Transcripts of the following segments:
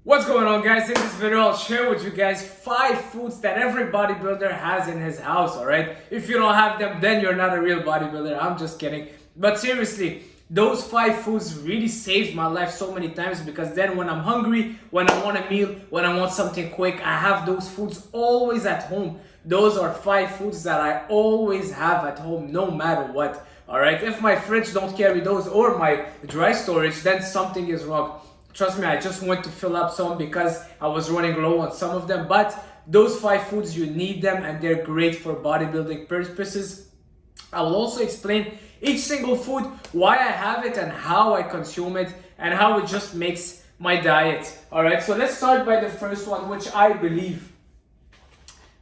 What's going on, guys? In this video I'll share with you guys 5 foods that every bodybuilder has in his house. Alright, if you don't have them, then you're not a real bodybuilder. I'm just kidding, but seriously, those 5 foods really saved my life so many times, because then when I'm hungry, when I want a meal, when I want something quick, I have those foods always at home. Those are 5 foods that I always have at home, no matter what. Alright, if my fridge don't carry those, or my dry storage, then something is wrong. Trust me, I just went to fill up some because I was running low on some of them. But those 5 foods, you need them and they're great for bodybuilding purposes. I will also explain each single food, why I have it and how I consume it, and how it just makes my diet. Alright, so let's start by the first one, which I believe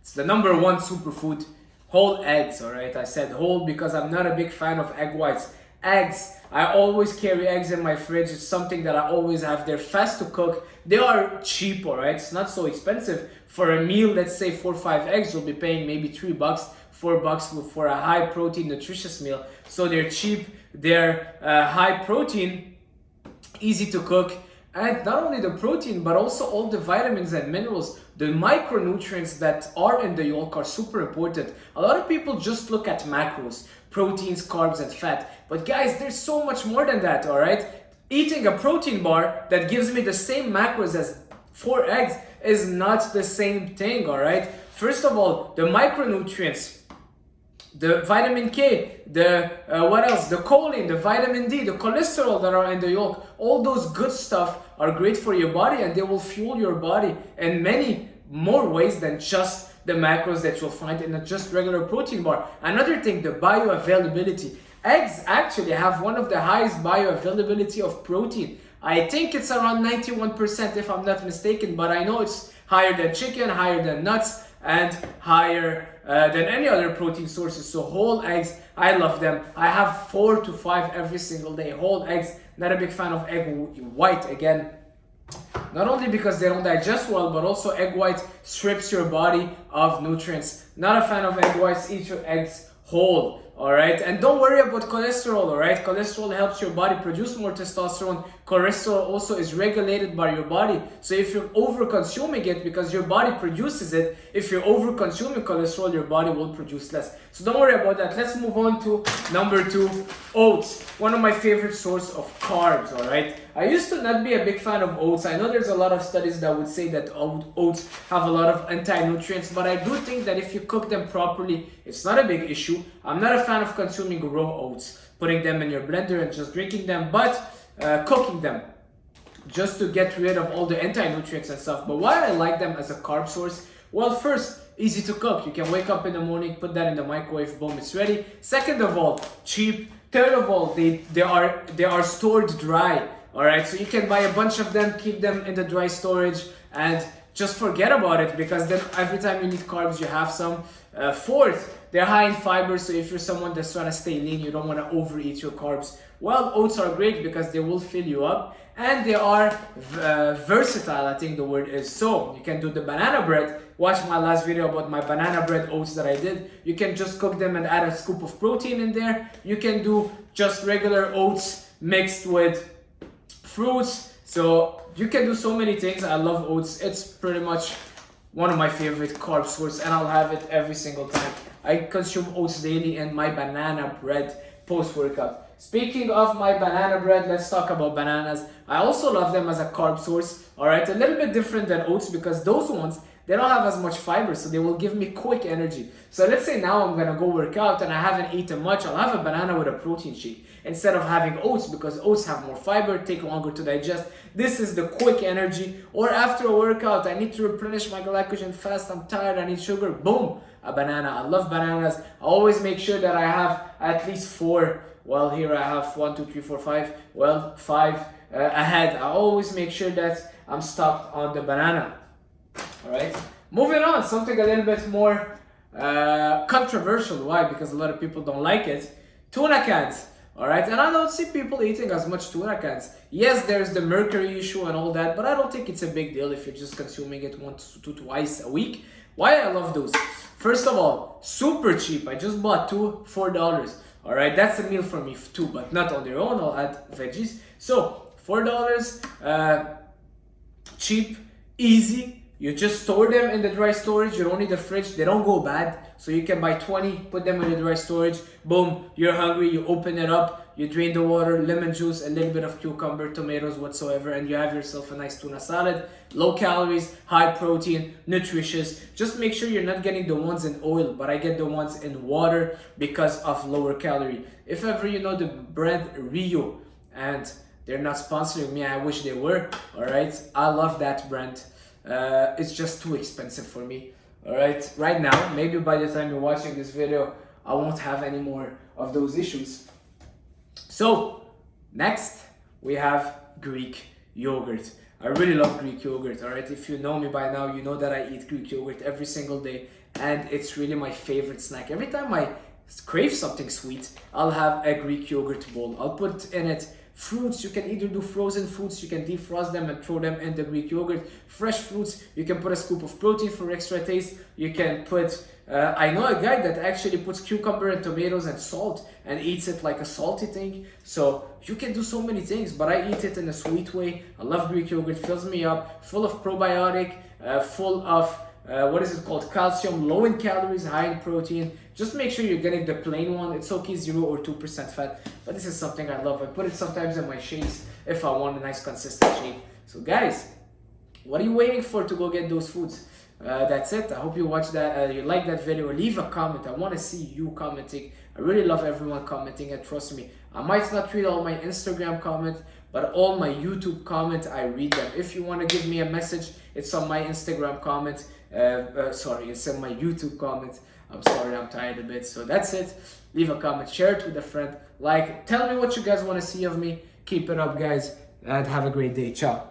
it's the number 1 superfood: whole eggs. Alright, I said whole because I'm not a big fan of egg whites. Eggs, I always carry eggs in my fridge. It's something that I always have. They're fast to cook, they are cheap. All right, it's not so expensive. For a meal, let's say 4 or 5 eggs, you'll be paying maybe $3, $4 for a high protein nutritious meal. So they're cheap, they're high protein, easy to cook. And not only the protein, but also all the vitamins and minerals, the micronutrients that are in the yolk are super important. A lot of people just look at macros: proteins, carbs, and fat. But guys, there's so much more than that, all right? Eating a protein bar that gives me the same macros as 4 eggs is not the same thing, all right? First of all, the micronutrients, the vitamin K, the what else? The choline, the vitamin D, the cholesterol that are in the yolk, all those good stuff are great for your body, and they will fuel your body in many more ways than just the macros that you'll find in a just regular protein bar. Another thing, the bioavailability. Eggs actually have one of the highest bioavailability of protein. I think it's around 91% if I'm not mistaken, but I know it's higher than chicken, higher than nuts, and higher than any other protein sources. So whole eggs, I love them. I have 4 to 5 every single day. Whole eggs, not a big fan of egg white again. Not only because they don't digest well, but also egg white strips your body of nutrients. Not a fan of egg whites. Eat your eggs whole. Alright, and don't worry about cholesterol. Alright, cholesterol helps your body produce more testosterone. Cholesterol also is regulated by your body. So if you're over consuming it, because your body produces it, if you're over consuming cholesterol, your body will produce less. So don't worry about that. Let's move on to number 2, oats. One of my favorite source of carbs. Alright, I used to not be a big fan of oats. I know there's a lot of studies that would say that oats have a lot of anti-nutrients, but I do think that if you cook them properly, it's not a big issue. I'm not a fan of consuming raw oats, putting them in your blender and just drinking them, but cooking them just to get rid of all the anti-nutrients and stuff. But why I like them as a carb source? Well, first, easy to cook. You can wake up in the morning, put that in the microwave, boom, it's ready. Second of all, cheap. Third of all, they are stored dry. All right, so you can buy a bunch of them, keep them in the dry storage, and just forget about it, because then every time you need carbs, you have some. Fourth, they're high in fiber, so if you're someone that's trying to stay lean, you don't want to overeat your carbs. Well, oats are great because they will fill you up, and they are versatile, I think the word is. So you can do the banana bread. Watch my last video about my banana bread oats that I did. You can just cook them and add a scoop of protein in there. You can do just regular oats mixed with fruits. So you can do so many things. I love oats. It's pretty much one of my favorite carb sources, and I'll have it every single time. I consume oats daily in my banana bread post-workout. Speaking of my banana bread, let's talk about bananas. I also love them as a carb source. Alright, a little bit different than oats, because those ones, they don't have as much fiber, so they will give me quick energy. So let's say now I'm gonna go work out and I haven't eaten much. I'll have a banana with a protein shake instead of having oats, because oats have more fiber, take longer to digest. This is the quick energy. Or after a workout, I need to replenish my glycogen fast, I'm tired, I need sugar, boom, a banana. I love bananas. I always make sure that I have at least 4. Well, here I have 1, 2, 3, 4, 5. Well, 5 ahead. I always make sure that I'm stocked on the banana. Alright, moving on, something a little bit more controversial. Why? Because a lot of people don't like it. Tuna cans. Alright, and I don't see people eating as much tuna cans. Yes, there's the mercury issue and all that, but I don't think it's a big deal if you're just consuming it once to twice a week. Why I love those? First of all, super cheap. I just bought 2, $4. Alright, that's a meal for me too, but not on their own. I'll add veggies. So $4, cheap, easy. You just store them in the dry storage. You don't need a fridge. They don't go bad. So you can buy 20, put them in the dry storage. Boom, you're hungry. You open it up. You drain the water, lemon juice, a little bit of cucumber, tomatoes, whatsoever. And you have yourself a nice tuna salad. Low calories, high protein, nutritious. Just make sure you're not getting the ones in oil. But I get the ones in water because of lower calorie. If ever you know the brand Rio, and they're not sponsoring me, I wish they were. Alright, I love that brand. It's just too expensive for me. Alright, right now, maybe by the time you're watching this video, I won't have any more of those issues. So, next, we have Greek yogurt. I really love Greek yogurt, alright? If you know me by now, you know that I eat Greek yogurt every single day, and it's really my favorite snack. Every time I crave something sweet, I'll have a Greek yogurt bowl. I'll put in it fruits. You can either do frozen fruits, you can defrost them and throw them in the Greek yogurt. Fresh fruits, you can put a scoop of protein for extra taste. You can put, I know a guy that actually puts cucumber and tomatoes and salt and eats it like a salty thing. So you can do so many things, but I eat it in a sweet way. I love Greek yogurt, fills me up, full of probiotic, full of what is it called? Calcium, low in calories, high in protein. Just make sure you're getting the plain one. It's okay, 0 or 2% fat, but this is something I love. I put it sometimes in my shakes if I want a nice consistent shake. So guys, what are you waiting for to go get those foods? That's it. I hope you watched that. You like that video. Leave a comment. I want to see you commenting. I really love everyone commenting, and trust me, I might not read all my Instagram comments, but all my YouTube comments, I read them. If you want to give me a message, it's on my Instagram comment. Sorry, it's in my YouTube comment. I'm sorry, I'm tired a bit. So that's it. Leave a comment, share it with a friend, like, tell me what you guys want to see of me. Keep it up, guys, and have a great day. Ciao.